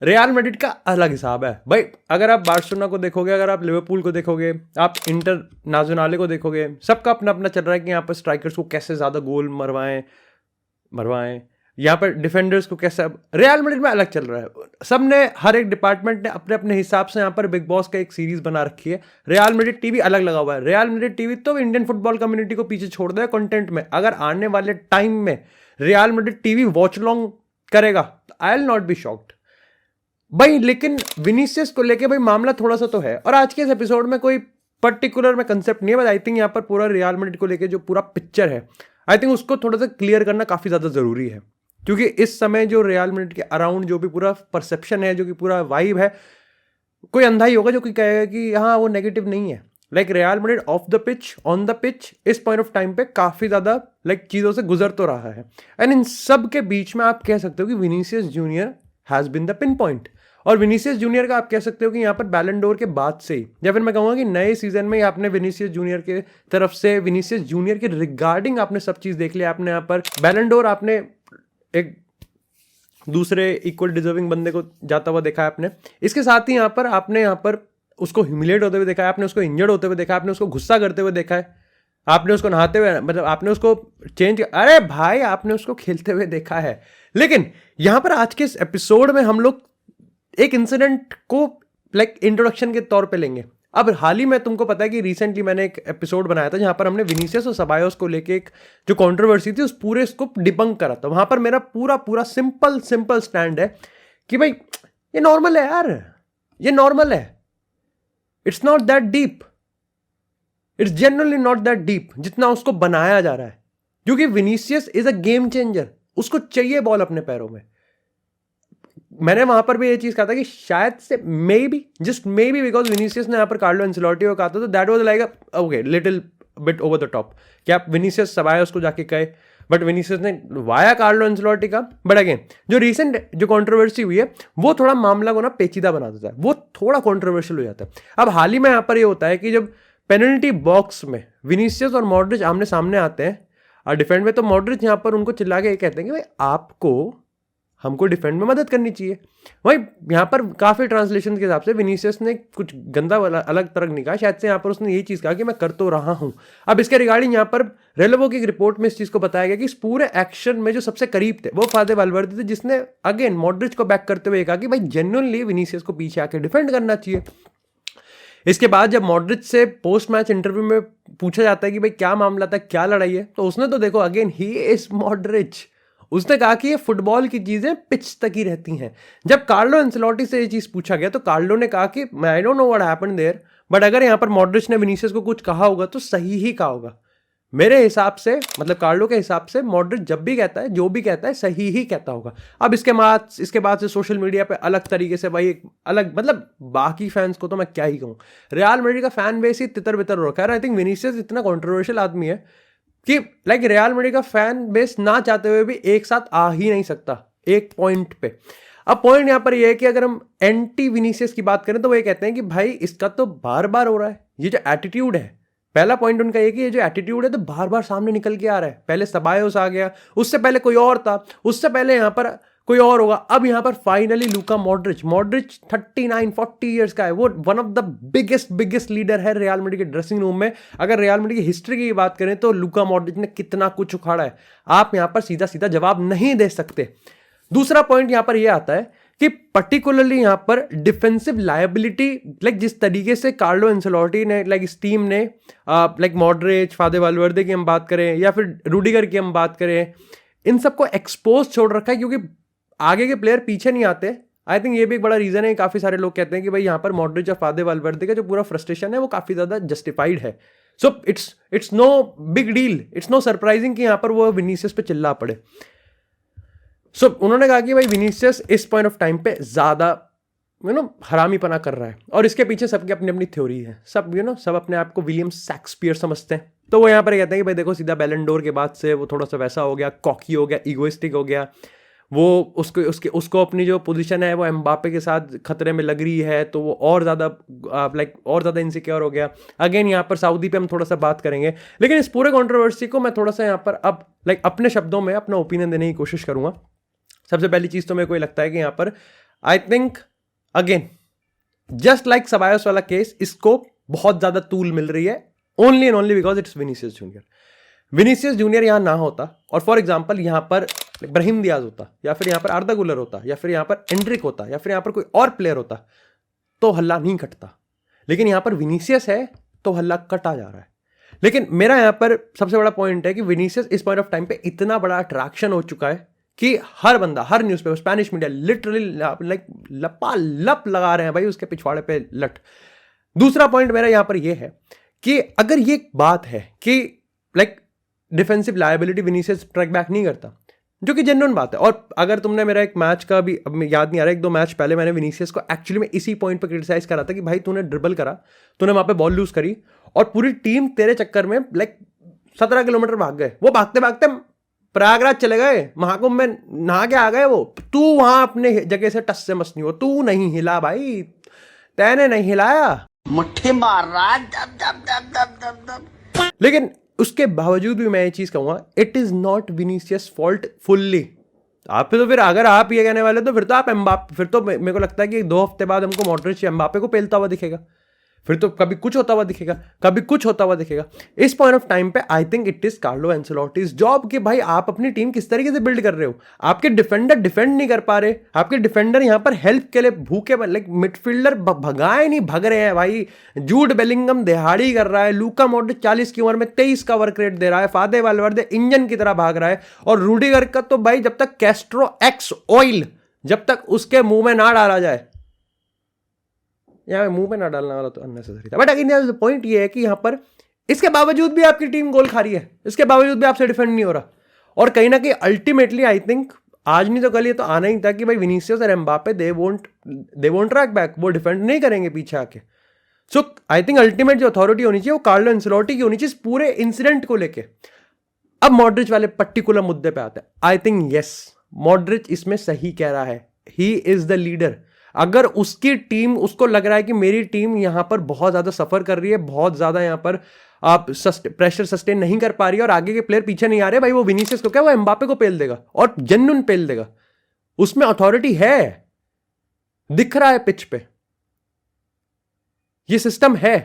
Real Madrid का अलग हिसाब है भाई। अगर आप बार्सिलोना को देखोगे, अगर आप लिवरपूल को देखोगे, आप इंटरनेशनल को देखोगे, सबका अपना अपना चल रहा है कि यहाँ पर स्ट्राइकर्स को कैसे ज़्यादा गोल मरवाएं, यहाँ पर डिफेंडर्स को कैसे। अब रियल मैड्रिड में अलग चल रहा है, सब ने, हर एक डिपार्टमेंट ने अपने अपने हिसाब से यहाँ पर बिग बॉस का एक सीरीज बना रखी है। रियल मैड्रिड टीवी अलग लगा हुआ है। रियल मैड्रिड टीवी तो इंडियन फुटबॉल कम्युनिटी को पीछे छोड़ दे कंटेंट में। अगर आने वाले टाइम में Real Madrid TV watch long करेगा, I will not be shocked भाई। लेकिन विनीसियस को लेके भाई मामला थोड़ा सा तो है, और आज के इस एपिसोड में कोई पर्टिकुलर में कंसेप्ट नहीं है, बट आई थिंक यहाँ पर पूरा रियल मैड्रिड को लेके जो पूरा पिक्चर है, आई थिंक उसको थोड़ा सा क्लियर करना काफी ज्यादा जरूरी है। क्योंकि इस समय जो रियल मैड्रिड के अराउंड जो भी पूरा परसेप्शन है, जो कि पूरा वाइब है, कोई अंधा ही होगा जो कि कहेगा कि हाँ वो नेगेटिव नहीं है। Like real Madrid of the pitch, on the pitch, इस पॉइंट ऑफ टाइम पे काफी ज्यादा लाइक चीजों से गुजर तो रहा है। एंड इन सब के बीच में आप कह सकते हो कि Vinicius junior has been the pin point. और विनीसियस जूनियर का आप कह सकते हो कि यहाँ पर बैलन डोर के बाद से ही, या फिर मैं कहूँगा कि नए सीजन में आपने विनीसियस जूनियर के तरफ से, विनीसियस जूनियर के रिगार्डिंग आपने सब चीज़ देख लिया। आपने यहाँ पर बैलन डोर, आपने एक दूसरे इक्वल डिजर्विंग बंदे को जाता हुआ देखा है आपने। इसके साथ ही यहाँ पर आपने उसको ह्यूमिलेट होते हुए देखा है, आपने उसको इंजर्ड होते हुए देखा है, आपने उसको गुस्सा करते हुए देखा है, आपने उसको नहाते हुए, मतलब आपने उसको अरे भाई आपने उसको खेलते हुए देखा है। लेकिन यहाँ पर आज के इस एपिसोड में हम लोग एक इंसिडेंट को लाइक इंट्रोडक्शन के तौर पे लेंगे। अब हाल ही में तुमको पता है कि रिसेंटली मैंने एक एपिसोड बनाया था जहां पर हमने विनीसियस और सबायोस को लेके एक जो कंट्रोवर्सी थी उस पूरे इसको डिबंक करा था। वहां पर मेरा पूरा सिंपल स्टैंड है कि भाई ये नॉर्मल है यार, ये नॉर्मल है, it's not that deep, it's generally not that deep जितना उसको बनाया जा रहा है। क्योंकि Vinicius is a game changer, उसको चाहिए बॉल अपने पैरों में। मैंने वहां पर भी ये चीज कहा था कि शायद से may be, just may be, because Vinicius ने यहाँ पर कार्लो एंसेलोटी को कहा था, तो that was like okay little bit over the top कि आप विनीसियस सबायोस को जाके कहे, बट विनीसियस ने वाया कार्लो एंसेलोटी का। बट अगेन जो रिसेंट जो कंट्रोवर्सी हुई है वो थोड़ा मामला को ना पेचीदा बना देता है, वो थोड़ा कंट्रोवर्शियल हो जाता है। अब हाल ही में यहाँ पर ये होता है कि जब पेनल्टी बॉक्स में विनीसियस और मॉड्रिच आमने सामने आते हैं और डिफेंड में, तो मॉड्रिच यहाँ पर उनको चिल्ला के ये कहते हैं कि भाई आपको हमको डिफेंड में मदद करनी चाहिए। वही यहाँ पर काफी ट्रांसलेशन के हिसाब से विनीसियस ने कुछ गंदा वाला अलग तरह निकाला, शायद से यहाँ पर उसने यही चीज कहा कि मैं कर तो रहा हूं। अब इसके रिगार्डिंग यहाँ पर रेलेवो की रिपोर्ट में इस चीज को बताया गया कि इस पूरे एक्शन में जो सबसे करीब थे वो फादे वाल्वर्दे थे, जिसने अगेन मॉड्रिच को बैक करते हुए कहा कि भाई जेन्युइनली विनीसियस को पीछे आके डिफेंड करना चाहिए। इसके बाद जब मॉड्रिच से पोस्ट मैच इंटरव्यू में पूछा जाता है कि भाई क्या मामला था, क्या लड़ाई है, तो उसने तो देखो अगेन ही इज मॉड्रिच, उसने कहा कि ये फुटबॉल की चीजें पिच तक ही रहती हैं। जब कार्लो एंसेलोटी से ये चीज पूछा गया तो कार्लो ने कहा कि I don't know what happened there, but अगर यहाँ पर मॉड्रिच ने विनीसियस को कुछ कहा होगा तो सही ही कहा होगा। मेरे हिसाब से, मतलब कार्लो के हिसाब से, मॉड्रिच जब भी कहता है, जो भी कहता है, सही ही कहता होगा। अब इसके बाद से सोशल मीडिया पे अलग तरीके से भाई एक अलग, मतलब बाकी फैंस को तो मैं क्या ही कहूँ, रियल मैड्रिड का फैन बेस ही तितर बितर हो रखा है। आई थिंक विनीसियस इतना कंट्रोवर्शियल आदमी है कि लाइक रियल मैड्रिड का फैन बेस ना चाहते हुए भी एक साथ आ ही नहीं सकता एक पॉइंट पे। अब पॉइंट यहां पर ये है कि अगर हम एंटी विनीसियस की बात करें तो वो ये कहते हैं कि भाई इसका तो बार बार हो रहा है, ये जो एटीट्यूड है, पहला पॉइंट उनका ये कि ये जो एटीट्यूड है तो बार बार सामने निकल के आ रहा है। पहले सबायोस आ गया, उससे पहले कोई और था, उससे पहले यहां पर कोई और होगा, अब यहां पर फाइनली लूका मॉड्रिच 39-40 इयर्स का है, वो one of the biggest leader है रियल मैड्रिड के ड्रेसिंग रूम में। अगर रियल मैड्रिड की हिस्ट्री की बात करें तो लूका मॉड्रिच ने कितना कुछ उखाड़ा है, आप यहां पर सीधा सीधा जवाब नहीं दे सकते। दूसरा पॉइंट यहां पर यह आता है कि पर्टिकुलरली यहां पर डिफेंसिव लायबिलिटी, लाइक जिस तरीके से कार्लो एंसेलोटी ने, लाइक इस टीम ने, लाइक मॉड्रिच, फादे वाल्वर्दे की हम बात करें या फिर रूडिगर की हम बात करें, इन सबको एक्सपोज छोड़ रखा है क्योंकि आगे के प्लेयर पीछे नहीं आते। आई थिंक ये भी एक बड़ा रीजन है। काफी सारे लोग कहते हैं कि भाई यहाँ पर मॉड्रिच और फादे वाल्वर्दे का जो पूरा फ्रस्ट्रेशन है वो काफी ज्यादा जस्टिफाइड है। So it's no big deal, it's no surprising कि यहाँ पर वो विनीसियस पे चिल्ला पड़े। सो उन्होंने कहा कि भाई विनीसियस इस पॉइंट ऑफ टाइम पे ज्यादा हरामीपना कर रहा है, और इसके पीछे सबकी अपनी अपनी थ्योरी है। सब अपने आप को विलियम शेक्सपियर समझते हैं। तो वो यहाँ पर कहते हैं कि भाई देखो सीधा बैलन डोर के बाद से वो थोड़ा सा वैसा हो गया, कॉकी हो गया, इगोइस्टिक हो गया, वो उसको अपनी जो पोजीशन है वो एम्बापे के साथ खतरे में लग रही है, तो वो और ज़्यादा इनसिक्योर हो गया। अगेन यहाँ पर सऊदी पे हम थोड़ा सा बात करेंगे, लेकिन इस पूरे कंट्रोवर्सी को मैं थोड़ा सा यहाँ पर अब अपने शब्दों में अपना ओपिनियन देने की कोशिश करूँगा। सबसे पहली चीज़ तो मेरे को लगता है कि यहाँ पर I think again just like सबायोस वाला केस, इसको बहुत ज्यादा तूल मिल रही है only and only because it's Vinicius junior. Vinicius junior यहां ना होता और फॉर एग्जाम्पल यहां पर ब्राहिम दियाज होता, या फिर यहां पर आर्दा गुलर होता, या फिर यहां पर एंड्रिक होता, या फिर यहां पर कोई और प्लेयर होता, तो हल्ला नहीं कटता। लेकिन यहां पर विनीसियस है तो हल्ला कटा जा रहा है। लेकिन मेरा यहां पर सबसे बड़ा पॉइंट है कि विनीसियस इस पॉइंट ऑफ टाइम पे इतना बड़ा अट्रैक्शन हो चुका है कि हर बंदा, हर newspaper, Spanish media literally like लपालप लगा रहे हैं भाई उसके पिछवाड़े पे लट। दूसरा पॉइंट मेरा यहां पर यह है कि अगर ये बात है कि like defensive liability Vinicius track back नहीं करता, जो कि जेन्युइन बात है। और अगर तुमने मेरा एक मैच का भी, अब याद नहीं आ रहा, 1-2 मैच पहले मैंने विनीसियस को एक्चुअली में इसी पॉइंट पर क्रिटिसाइज करा था कि भाई तूने ड्रिबल करा, तूने वहां पे बॉल लूज करी और पूरी टीम तेरे चक्कर में लाइक 17 किलोमीटर भाग गए। वो भागते भागते प्रयागराज चले गए, महाकुंभ में नहा के आ गए वो। तू वहां अपने जगह से टस से मस नहीं हो, तू नहीं हिला भाई, तैने नहीं हिलाया, मुट्ठी मार रहा दब दब दब दब दब दब। लेकिन उसके बावजूद भी मैं ये चीज कहूंगा, it is not Vinicius fault fully. आप तो फिर अगर आप ये कहने वाले तो फिर तो आप एम्बापे, फिर तो मेरे को लगता है कि 2 हफ्ते बाद हमको मॉड्रिच या एम्बापे को पेलता हुआ दिखेगा, फिर तो कभी कुछ होता हुआ दिखेगा, कभी कुछ होता हुआ दिखेगा। इस पॉइंट ऑफ टाइम पे I think it is Carlo Ancelotti's job कि भाई आप अपनी टीम किस तरीके से बिल्ड कर रहे हो। आपके डिफेंडर डिफेंड नहीं कर पा रहे, आपके डिफेंडर यहां पर हेल्प के लिए भूखे, लाइक मिडफील्डर भगाए नहीं, भग रहे हैं भाई। जूड बेलिंगम दिहाड़ी कर रहा है, लूका मॉड्रिच 40 की उम्र में 23 का वर्क रेट दे रहा है, फादे वालवर्दे इंजन की तरह भाग रहा है, और रूडिगर का तो भाई जब तक कैस्ट्रो एक्स ऑयल जब तक उसके मुंह में ना डाला जाए, यहाँ मुंह पे ना डालने वाला तो अननेसेसरी था, बट अगेन पॉइंट ये है कि यहाँ पर इसके बावजूद भी आपकी टीम गोल खा रही है, इसके बावजूद भी आपसे डिफेंड नहीं हो रहा। और कहीं ना कहीं अल्टीमेटली आई थिंक आज नहीं तो कल ये तो आना ही था कि भाई विनीसियस और Mbappe they won't track back, वो डिफेंड नहीं करेंगे पीछे आके। सो आई थिंक अल्टीमेट जो अथॉरिटी होनी चाहिए वो कार्लो एंसेलोटी की होनी चाहिए इस पूरे इंसिडेंट को लेके। अब मॉड्रिच वाले पर्टिकुलर मुद्दे पे आते हैं। आई थिंक यस, मॉड्रिच इसमें सही कह रहा है, ही इज द लीडर। अगर उसकी टीम, उसको लग रहा है कि मेरी टीम यहां पर बहुत ज्यादा सफर कर रही है, बहुत ज्यादा यहां पर आप प्रेशर सस्टेन नहीं कर पा रही है और आगे के प्लेयर पीछे नहीं आ रहे, भाई वो विनीसियस को क्या, वो एम्बापे को पेल देगा और जेन्युइन पेल देगा। उसमें अथॉरिटी है, दिख रहा है पिच पे, ये सिस्टम है।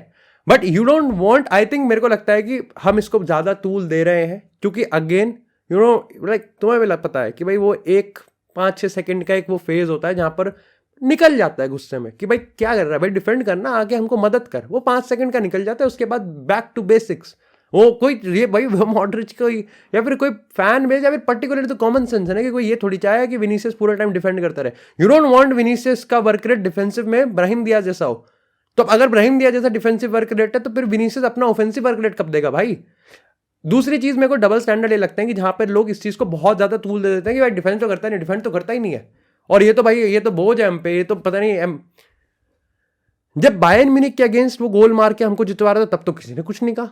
But you don't want, I think मेरे को लगता है कि हम इसको ज्यादा तूल दे रहे हैं क्योंकि अगेन यू नो लाइक तुम्हें भी पता है कि भाई वो 5-6 सेकंड का एक वो फेज होता है जहां पर निकल जाता है गुस्से में कि भाई क्या कर रहा है भाई, डिफेंड करना, आगे हमको मदद कर। वो 5 सेकंड का निकल जाता है, उसके बाद बैक टू बेसिक्स। वो कोई ये भाई मॉड्रिच कोई या फिर कोई फैन बेस या फिर पर्टिकुलर तो कॉमन सेंस है ना कि कोई ये थोड़ी चाहे कि विनीसियस पूरा टाइम डिफेंड करता रहे। यू डोंट वांट विनीसियस का वर्क रेट डिफेंसिव में ब्राहिम दियाज जैसा हो। तो अगर ब्राहिम दियाज जैसा डिफेंसिव वर्क रेट है तो फिर विनीसियस अपना ऑफेंसिव वर्क रेट कब देगा भाई। दूसरी चीज मेरे को डबल स्टैंडर्ड ये लगता है कि जहां पर लोग इस चीज को बहुत ज्यादा तूल दे देते हैं कि भाई डिफेंस तो करता है नहीं, डिफेंस तो करता ही नहीं है, और ये तो भाई ये तो बोझ है हम पे, ये तो पता नहीं एम। जब बायर्न म्यूनिख के अगेंस्ट वो गोल मार के हमको जितवा रहा था तब तो किसी ने कुछ नहीं कहा,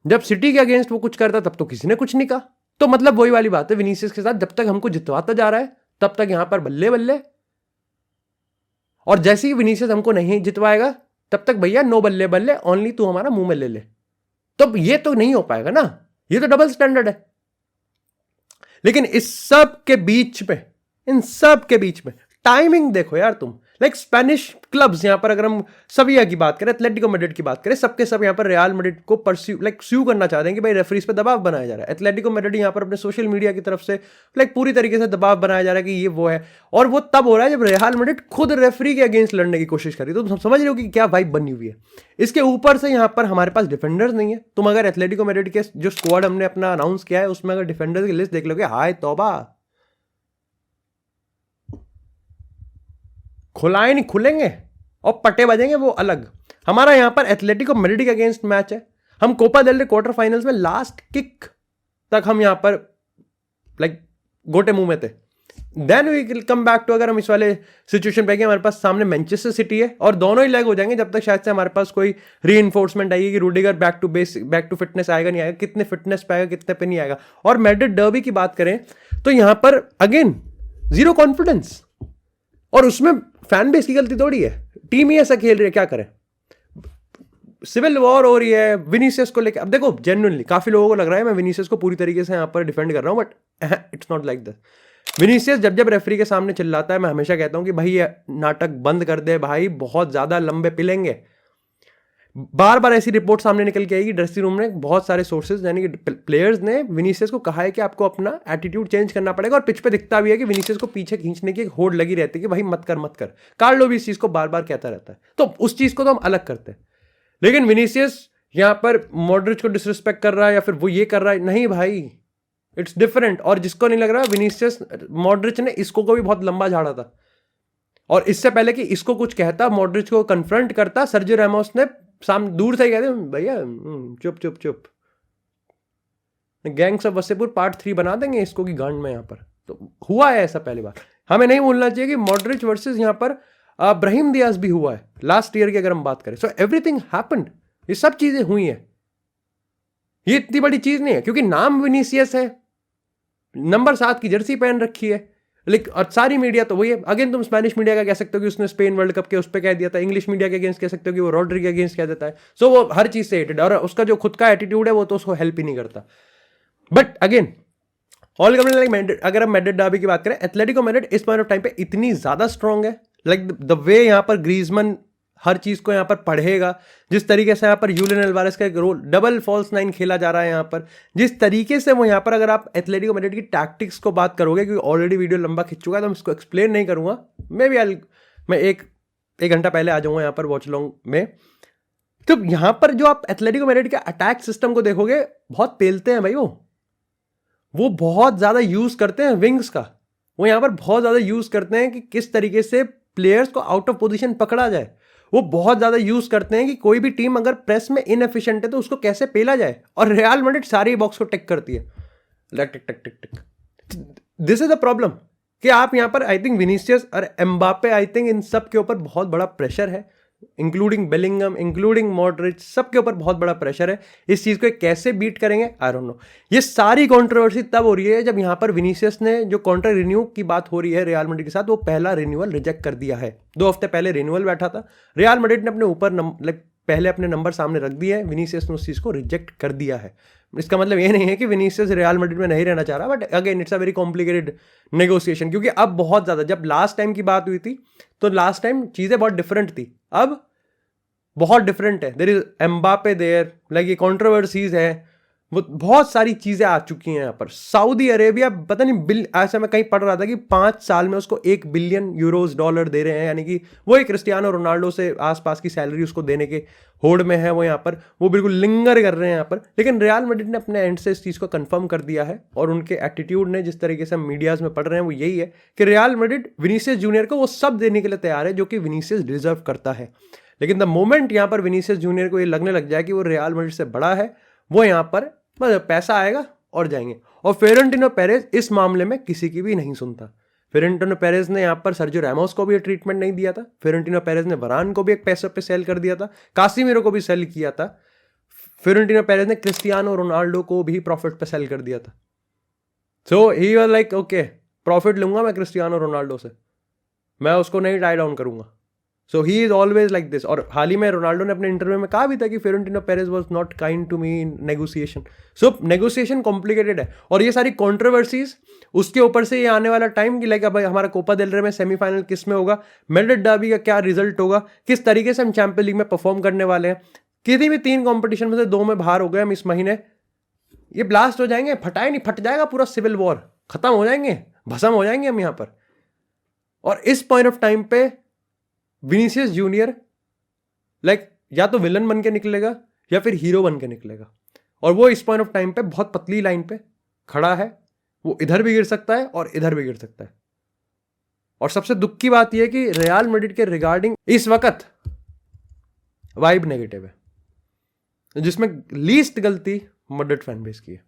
जब सिटी के अगेंस्ट वो कुछ करता तब तो किसी ने कुछ नहीं कहा। तो मतलब वही वाली बात है, विनीसियस के साथ जब तक हमको जितवाता जा रहा है तब तक यहां पर बल्ले बल्ले, और जैसे ही विनीसियस हमको नहीं जितवाएगा तब तक भैया नो बल्ले बल्ले, ओनली तू हमारा मुंह में ले ले। तो ये तो नहीं हो पाएगा ना, ये तो डबल स्टैंडर्ड है। लेकिन इस सब के बीच में, इन सब के बीच में टाइमिंग देखो यार तुम, लाइक स्पेनिश क्लब्स यहां पर अगर हम सविया की बात करें, एथलेटिको मैड्रिड की बात करें, सबके सब यहां पर रियल मैड्रिड को स्यू करना चाहते हैं कि भाई रेफरीज पे दबाव बनाया जा रहा है। एथलेटिको मैड्रिड यहां पर अपने सोशल मीडिया की तरफ से पूरी तरीके से दबाव बनाया जा रहा है कि ये वो है, और वो तब हो रहा है जब रियल मैड्रिड खुद रेफरी के अगेंस्ट लड़ने की कोशिश कर रही है। तो तुम समझ रहे हो कि क्या वाइब बनी हुई है। इसके ऊपर से यहां पर हमारे पास डिफेंडर्स नहीं है। तुम अगर एथलेटिको मैड्रिड के जो स्क्वाड हमने अपना अनाउंस किया है उसमें अगर डिफेंडर्स की लिस्ट देख लोगे, हाय तौबा, खुलाए नहीं खुलेंगे और पटे बजेंगे वो अलग। हमारा यहां पर एथलेटिको मैड्रिड के अगेंस्ट मैच है, हम Copa del Rey quarter finals में लास्ट किक तक हम यहां पर गोटे मुंह में थे। Then we will come back to, अगर हम इस वाले सिचुएशन पे हमारे पास सामने मैनचेस्टर सिटी है और दोनों ही लैग हो जाएंगे जब तक शायद से हमारे पास कोई रीइंफोर्समेंट आएगी कि रूडिगर बैक टू फिटनेस आएगा नहीं आएगा, कितने फिटनेस पे आएगा कितने पे नहीं आएगा। और मैड्रिड डर्बी की बात करें तो यहां पर अगेन जीरो कॉन्फिडेंस, और उसमें फैन बेस की गलती थोड़ी है, टीम ही ऐसा खेल रही है, क्या करें। सिविल वॉर हो रही है विनीसियस को लेकर। अब देखो जेन्युइनली काफी लोगों को लग रहा है मैं विनीसियस को पूरी तरीके से यहां पर डिफेंड कर रहा हूं, but it's not like that. Vinicius जब जब रेफरी के सामने चिल्लाता है, मैं हमेशा कहता हूं कि भाई ये नाटक बंद कर दे भाई, बहुत ज्यादा लंबे पिलेंगे। बार बार ऐसी रिपोर्ट सामने निकल के आएगी ड्रेसिंग रूम में, बहुत सारे सोर्सेज यानी कि प्लेयर्स ने विनीसियस को कहा है कि आपको अपना एटीट्यूड चेंज करना पड़ेगा, और पिच पे दिखता भी है कि विनीसियस को पीछे खींचने की एक होड़ लगी रहती है कि भाई मत कर मत कर। कार्लो भी इस चीज को बार बार कहता रहता है, तो उस चीज को तो हम अलग करते हैं। लेकिन विनीसियस यहां पर मॉड्रिच को डिसरिस्पेक्ट कर रहा है या फिर वो ये कर रहा है, नहीं भाई, इट्स डिफरेंट। और जिसको नहीं लग रहा, विनीसियस मॉड्रिच ने इसको को भी बहुत लंबा झाड़ा था, और इससे पहले कि इसको कुछ कहता, मॉड्रिच को कन्फ्रंट करता, सर्जियो रैमोस ने सामने दूर से ही कहते भैया चुप चुप चुप, गैंग्स ऑफ वसेपुर पार्ट 3 बना देंगे इसको की गांड में। यहाँ पर तो हुआ है ऐसा पहली बार। हमें नहीं भूलना चाहिए कि मॉड्रिच वर्सेस यहाँ पर ब्राहिम दियाज भी हुआ है लास्ट ईयर की अगर हम बात करें। सो एवरीथिंग हैपेंड, ये सब चीजें हुई हैं, ये इतनी बड़ी चीज नहीं है। क्योंकि नाम विनीसियस है, नंबर 7 की जर्सी पहन रखी है, लेकिन और सारी मीडिया तो वही है। अगेन तुम स्पेनिश मीडिया का कह सकते हो कि उसने स्पेन वर्ल्ड कप के उस पर कह दिया था, इंग्लिश मीडिया के अगेंस्ट कह सकते हो कि वो रॉड्री के अगेंस्ट कह देता है। सो वो हर चीज से हेटेड, और उसका जो खुद का एटीट्यूड है वो तो उसको हेल्प ही नहीं करता। बट अगेन ऑल लाइक अगर हम मैड्रिड डर्बी की बात करें, एथलेटिको मैड्रिड इस पॉइंट ऑफ टाइम पे इतनी ज्यादा स्ट्रांग है, लाइक द वे यहाँ पर ग्रीजमन हर चीज को यहाँ पर पढ़ेगा, जिस तरीके से यहाँ पर यूलियन अल्वारेस का एक रोल डबल फॉल्स 9 खेला जा रहा है यहाँ पर, जिस तरीके से वो यहाँ पर, अगर आप एथलेटिको मैड्रिड की टैक्टिक्स को बात करोगे, क्योंकि ऑलरेडी वीडियो लंबा खिंच चुका है तो मैं इसको एक्सप्लेन नहीं करूंगा, मैं एक घंटा पहले आ जाऊंगा यहाँ पर वॉच लॉन्ग में। तो यहाँ पर जो आप एथलेटिको मैड्रिड के अटैक सिस्टम को देखोगे, बहुत पेलते हैं भाई, वो बहुत ज्यादा यूज करते हैं विंग्स का, वो यहाँ पर बहुत ज्यादा यूज करते हैं कि किस तरीके से प्लेयर्स को आउट ऑफ पोजीशन पकड़ा जाए। वो बहुत ज्यादा यूज करते हैं कि कोई भी टीम अगर प्रेस में इनएफिशिएंट है तो उसको कैसे पेला जाए, और रियल मैड्रिड सारी बॉक्स को टिक करती है, टिक टिक टिक टिक। दिस इज द प्रॉब्लम कि आप यहाँ पर आई थिंक विनीसियस और एम्बापे, आई थिंक इन सब के ऊपर बहुत बड़ा प्रेशर है, इंक्लूडिंग बेलिंगम, इंक्लूडिंग मॉड्रिच, सबके ऊपर बहुत बड़ा प्रेशर है। इस चीज को कैसे बीट करेंगे आई डोंट नो। ये सारी कंट्रोवर्सी तब हो रही है जब यहाँ पर विनीसियस ने, जो कॉन्ट्रैक्ट रिन्यू की बात हो रही है रियल मैड्रिड के साथ, वो पहला रिन्यूअल रिजेक्ट कर दिया है। 2 हफ्ते पहले रिन्यूअल बैठा था, रियल मैड्रिड ने अपने ऊपर पहले अपने नंबर सामने रख दिए हैं, विनीसियस ने उस चीज को रिजेक्ट कर दिया है। इसका मतलब ये नहीं है कि विनीसियस रियल मैड्रिड में नहीं रहना चाह रहा, but again it's a very complicated negotiation, क्योंकि अब बहुत ज्यादा, जब लास्ट टाइम की बात हुई थी तो लास्ट टाइम चीजें बहुत डिफरेंट थी, अब बहुत डिफरेंट है। There is Mbappe there, like ये कंट्रोवर्सीज है, वो बहुत सारी चीजें आ चुकी हैं यहाँ पर। सऊदी अरेबिया पता नहीं ऐसा मैं कहीं पढ़ रहा था कि 5 साल में उसको $1 बिलियन डॉलर दे रहे हैं, यानी कि वो एक क्रिस्टियानो रोनाल्डो से आसपास की सैलरी उसको देने के होड़ में है वो यहाँ पर, वो बिल्कुल लिंगर कर रहे हैं यहाँ पर। लेकिन रियल मैड्रिड ने अपने एंड से इस चीज को कंफर्म कर दिया है, और उनके एटीट्यूड ने, जिस तरीके से हम मीडियाज में पढ़ रहे हैं, वो यही है कि रियल मैड्रिड विनीसियस जूनियर को वो सब देने के लिए तैयार है जो कि विनीसियस डिजर्व करता है। लेकिन द मोमेंट यहाँ पर विनीसियस जूनियर को ये लगने लग जाए कि वो रियल मैड्रिड से बड़ा है, वो यहाँ पर बस पैसा आएगा और जाएंगे। और फ्लोरेंटिनो पेरेज इस मामले में किसी की भी नहीं सुनता। फ्लोरेंटिनो पेरेज ने यहाँ पर सर्जियो रैमोस को भी ट्रीटमेंट नहीं दिया था, फ्लोरेंटिनो पेरेज ने वरान को भी एक पैसे पे सेल कर दिया था, कासिमिरो को भी सेल किया था, फ्लोरेंटिनो पेरेज ने क्रिस्टियानो रोनाल्डो को भी प्रॉफिट पे सेल कर दिया था। So he was like okay, profit लूंगा मैं क्रिस्टियानो रोनाल्डो से, मैं उसको नहीं टाई डाउन करूंगा। So he is always like this. और हाल ही में रोनाल्डो ने अपने इंटरव्यू में कहा भी था कि Florentino Perez was not kind to me in negotiation. So negotiation complicated है, और ये सारी कंट्रोवर्सीज, उसके ऊपर से ये आने वाला टाइम कि लाइक अब हमारा कोपा देल रे में सेमीफाइनल किस में होगा, मैड्रिड डर्बी का क्या रिजल्ट होगा, किस तरीके से हम चैंपियन लीग में परफॉर्म करने वाले हैं। किसी भी 3 कॉम्पिटिशन में से 2 में बाहर हो गए हम इस महीने, ये ब्लास्ट हो जाएंगे, फट जाएगा पूरा सिविल वॉर, खत्म हो जाएंगे, भस्म हो जाएंगे हम यहाँ पर। और इस पॉइंट ऑफ टाइम पे विनीसियस जूनियर लाइक या तो विलन बन के निकलेगा या फिर हीरो बन के निकलेगा, और वो इस पॉइंट ऑफ टाइम पे बहुत पतली लाइन पे खड़ा है, वो इधर भी गिर सकता है और इधर भी गिर सकता है। और सबसे दुख की बात यह है कि रियल मैड्रिड के रिगार्डिंग इस वक्त वाइब नेगेटिव है, जिसमें लीस्ट गलती मैड्रिड फैन बेस की है।